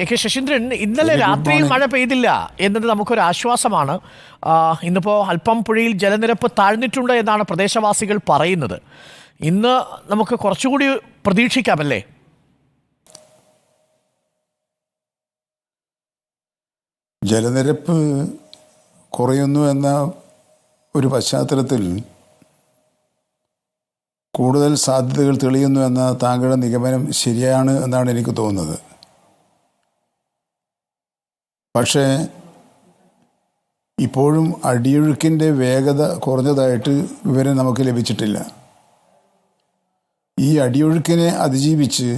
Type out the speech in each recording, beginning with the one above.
A K Saseendran, ഇന്നലെ രാത്രിയിൽ മഴ പെയ്തില്ല എന്നത് നമുക്കൊരു ആശ്വാസമാണ്. ഇന്നിപ്പോൾ അല്പം പുഴയിൽ ജലനിരപ്പ് താഴ്ന്നിട്ടുണ്ട് എന്നാണ് പ്രദേശവാസികൾ പറയുന്നത്. ഇന്ന് നമുക്ക് കുറച്ചുകൂടി പ്രതീക്ഷിക്കാമല്ലേ? ജലനിരപ്പ് കുറയുന്നു എന്ന ഒരു പശ്ചാത്തലത്തിൽ കൂടുതൽ സാധ്യതകൾ തെളിയുന്നു എന്ന താങ്കളുടെ നിഗമനം ശരിയാണ് എന്നാണ് എനിക്ക് തോന്നുന്നത്. പക്ഷേ ഇപ്പോഴും അടിയൊഴുക്കിൻ്റെ വേഗത കുറഞ്ഞതായിട്ട് വിവരം നമുക്ക് ലഭിച്ചിട്ടില്ല. ഈ അടിയൊഴുക്കിനെ അതിജീവിച്ച്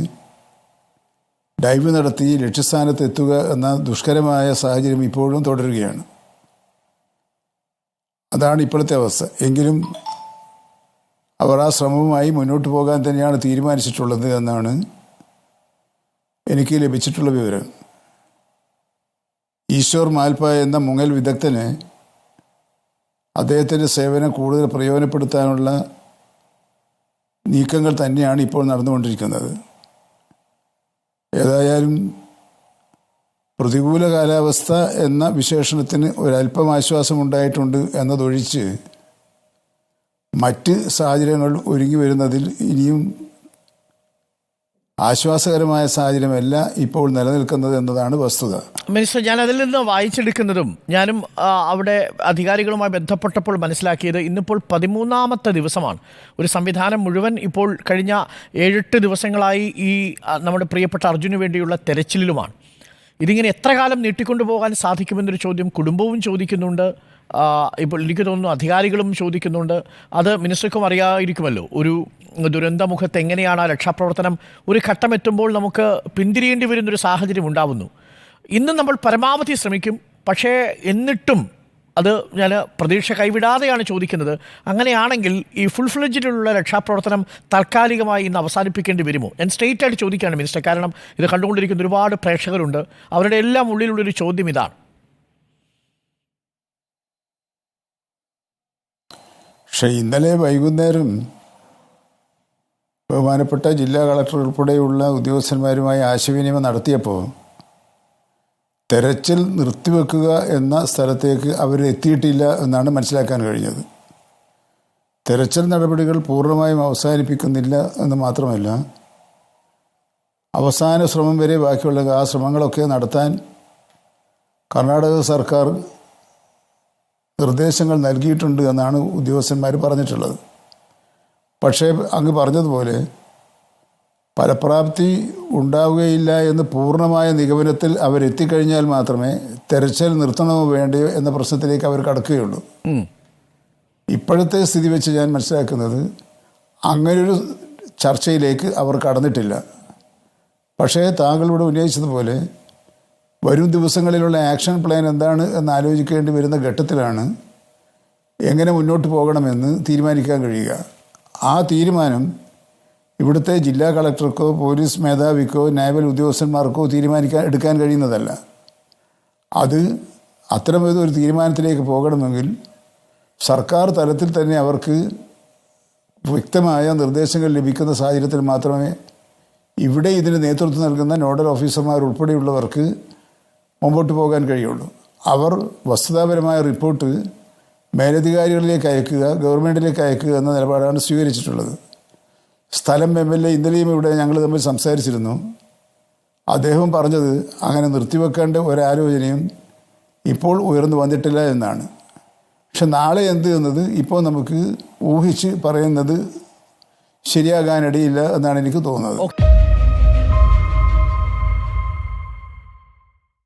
ഡൈവ് നടത്തി ലക്ഷ്യസ്ഥാനത്ത് എത്തുക എന്ന ദുഷ്കരമായ സാഹചര്യം ഇപ്പോഴും തുടരുകയാണ്. അതാണ് ഇപ്പോഴത്തെ അവസ്ഥ. എങ്കിലും അവർ ആ ശ്രമവുമായി മുന്നോട്ട് പോകാൻ തന്നെയാണ് തീരുമാനിച്ചിട്ടുള്ളത് എന്നാണ് എനിക്ക് ലഭിച്ചിട്ടുള്ള വിവരം. ഈശ്വർ മാൽപ്പ എന്ന മുങ്ങൽ വിദഗ്ധന് അദ്ദേഹത്തിൻ്റെ സേവനം കൂടുതൽ പ്രയോജനപ്പെടുത്താനുള്ള നീക്കങ്ങൾ തന്നെയാണ് ഇപ്പോൾ നടന്നുകൊണ്ടിരിക്കുന്നത്. ഏതായാലും പ്രതികൂല കാലാവസ്ഥ എന്ന വിശേഷണത്തിന് ഒരല്പം ആശ്വാസമുണ്ടായിട്ടുണ്ട് എന്നതൊഴിച്ച് മറ്റ് സാഹചര്യങ്ങൾ ഒരുങ്ങി വരുന്നതിൽ ഇനിയും ആശ്വാസകരമായ സാഹചര്യമല്ല ഇപ്പോൾ നിലനിൽക്കുന്നത് എന്നതാണ് വസ്തുത. മിനിസ്റ്റർ, ഞാൻ അതിൽ നിന്ന് വായിച്ചെടുക്കുന്നതും ഞാനും അവിടെ അധികാരികളുമായി ബന്ധപ്പെട്ടപ്പോൾ മനസ്സിലാക്കിയത് ഇന്നിപ്പോൾ 13ാമത്തെ ദിവസമാണ്. ഒരു സംവിധാനം മുഴുവൻ ഇപ്പോൾ കഴിഞ്ഞ 7-8 ദിവസങ്ങളായി ഈ നമ്മുടെ പ്രിയപ്പെട്ട അർജുന് വേണ്ടിയുള്ള തെരച്ചിലുമാണ്. ഇതിങ്ങനെ എത്ര കാലം നീട്ടിക്കൊണ്ടുപോകാൻ സാധിക്കുമെന്നൊരു ചോദ്യം കുടുംബവും ചോദിക്കുന്നുണ്ട്. ഇപ്പോൾ എനിക്ക് തോന്നുന്നു അധികാരികളും ചോദിക്കുന്നുണ്ട്. അത് മിനിസ്റ്റർക്കും അറിയാമായിരിക്കുമല്ലോ. ഒരു ദുരന്തമുഖത്ത് എങ്ങനെയാണ് ആ രക്ഷാപ്രവർത്തനം ഒരു ഘട്ടം എത്തുമ്പോൾ നമുക്ക് പിന്തിരിയേണ്ടി വരുന്നൊരു സാഹചര്യം ഉണ്ടാവുന്നു. ഇന്ന് നമ്മൾ പരമാവധി ശ്രമിക്കും. പക്ഷേ എന്നിട്ടും അത് ഞാൻ പ്രതീക്ഷ കൈവിടാതെയാണ് ചോദിക്കുന്നത്. അങ്ങനെയാണെങ്കിൽ ഈ ഫുൾ ഫ്ലെഡ്ജിലുള്ള രക്ഷാപ്രവർത്തനം താൽക്കാലികമായി ഇന്ന് അവസാനിപ്പിക്കേണ്ടി വരുമോ? ഞാൻ സ്ട്രെയിറ്റ് ആയിട്ട് ചോദിക്കുകയാണ് മിനിസ്റ്റർ. കാരണം ഇത് കണ്ടുകൊണ്ടിരിക്കുന്ന ഒരുപാട് പ്രേക്ഷകരുണ്ട്. അവരുടെ എല്ലാം ഉള്ളിലുള്ളൊരു ചോദ്യം ഇതാണ്. പക്ഷേ ഇന്നലെ വൈകുന്നേരം ബഹുമാനപ്പെട്ട ജില്ലാ കളക്ടർ ഉൾപ്പെടെയുള്ള ഉദ്യോഗസ്ഥന്മാരുമായി ആശയവിനിമയം നടത്തിയപ്പോൾ തെരച്ചിൽ നിർത്തിവെക്കുക എന്ന സ്ഥലത്തേക്ക് അവർ എത്തിയിട്ടില്ല എന്നാണ് മനസ്സിലാക്കാൻ കഴിഞ്ഞത്. തെരച്ചിൽ നടപടികൾ പൂർണ്ണമായും അവസാനിപ്പിക്കുന്നില്ല എന്ന് മാത്രമല്ല, അവസാന ശ്രമം വരെ ബാക്കിയുള്ള ആ ശ്രമങ്ങളൊക്കെ നടത്താൻ കർണാടക സർക്കാർ നിർദ്ദേശങ്ങൾ നൽകിയിട്ടുണ്ട് എന്നാണ് ഉദ്യോഗസ്ഥന്മാർ പറഞ്ഞിട്ടുള്ളത്. പക്ഷേ അങ്ങ് പറഞ്ഞതുപോലെ ഫലപ്രാപ്തി ഉണ്ടാവുകയില്ല എന്ന് പൂർണ്ണമായ നിഗമനത്തിൽ അവരെത്തിക്കഴിഞ്ഞാൽ മാത്രമേ തെരച്ചിൽ നിർത്തണമോ വേണ്ടയോ എന്ന പ്രശ്നത്തിലേക്ക് അവർ കടക്കുകയുള്ളൂ. ഇപ്പോഴത്തെ സ്ഥിതി വെച്ച് ഞാൻ മനസ്സിലാക്കുന്നത് അങ്ങനൊരു ചർച്ചയിലേക്ക് അവർ കടന്നിട്ടില്ല. പക്ഷേ താങ്കളിവിടെ ഉന്നയിച്ചതുപോലെ വരും ദിവസങ്ങളിലുള്ള ആക്ഷൻ പ്ലാൻ എന്താണ് എന്ന് ആലോചിക്കേണ്ടി വരുന്ന ഘട്ടത്തിലാണ് എങ്ങനെ മുന്നോട്ട് പോകണമെന്ന് തീരുമാനിക്കാൻ കഴിയുക. ആ തീരുമാനം ഇവിടുത്തെ ജില്ലാ കളക്ടർക്കോ പോലീസ് മേധാവിക്കോ നാവൽ ഉദ്യോഗസ്ഥന്മാർക്കോ എടുക്കാൻ കഴിയുന്നതല്ല. അത് അത്തരമൊരു തീരുമാനത്തിലേക്ക് പോകണമെങ്കിൽ സർക്കാർ തലത്തിൽ തന്നെ അവർക്ക് വ്യക്തമായ നിർദ്ദേശങ്ങൾ ലഭിക്കുന്ന സാഹചര്യത്തിൽ മാത്രമേ ഇവിടെ ഇതിന് നേതൃത്വം നൽകുന്ന നോഡൽ ഓഫീസർമാർ ഉൾപ്പെടെയുള്ളവർക്ക് മുമ്പോട്ട് പോകാൻ കഴിയുള്ളൂ. അവർ വസ്തുതാപരമായ റിപ്പോർട്ട് മേലധികാരികളിലേക്ക് അയക്കുക, ഗവൺമെൻറ്റിലേക്ക് അയക്കുക എന്ന നിലപാടാണ് സ്വീകരിച്ചിട്ടുള്ളത്. സ്ഥലം MLA ഇന്നലെയും ഇവിടെ ഞങ്ങൾ തമ്മിൽ സംസാരിച്ചിരുന്നു. അദ്ദേഹം പറഞ്ഞത് അങ്ങനെ നിർത്തിവെക്കേണ്ട ഒരാലോചനയും ഇപ്പോൾ ഉയർന്നു വന്നിട്ടില്ല എന്നാണ്. പക്ഷെ നാളെ എന്ത് എന്നത് ഇപ്പോൾ നമുക്ക് ഊഹിച്ച് പറയുന്നത് ശരിയാകാനിടയില്ല എന്നാണ് എനിക്ക് തോന്നുന്നത്.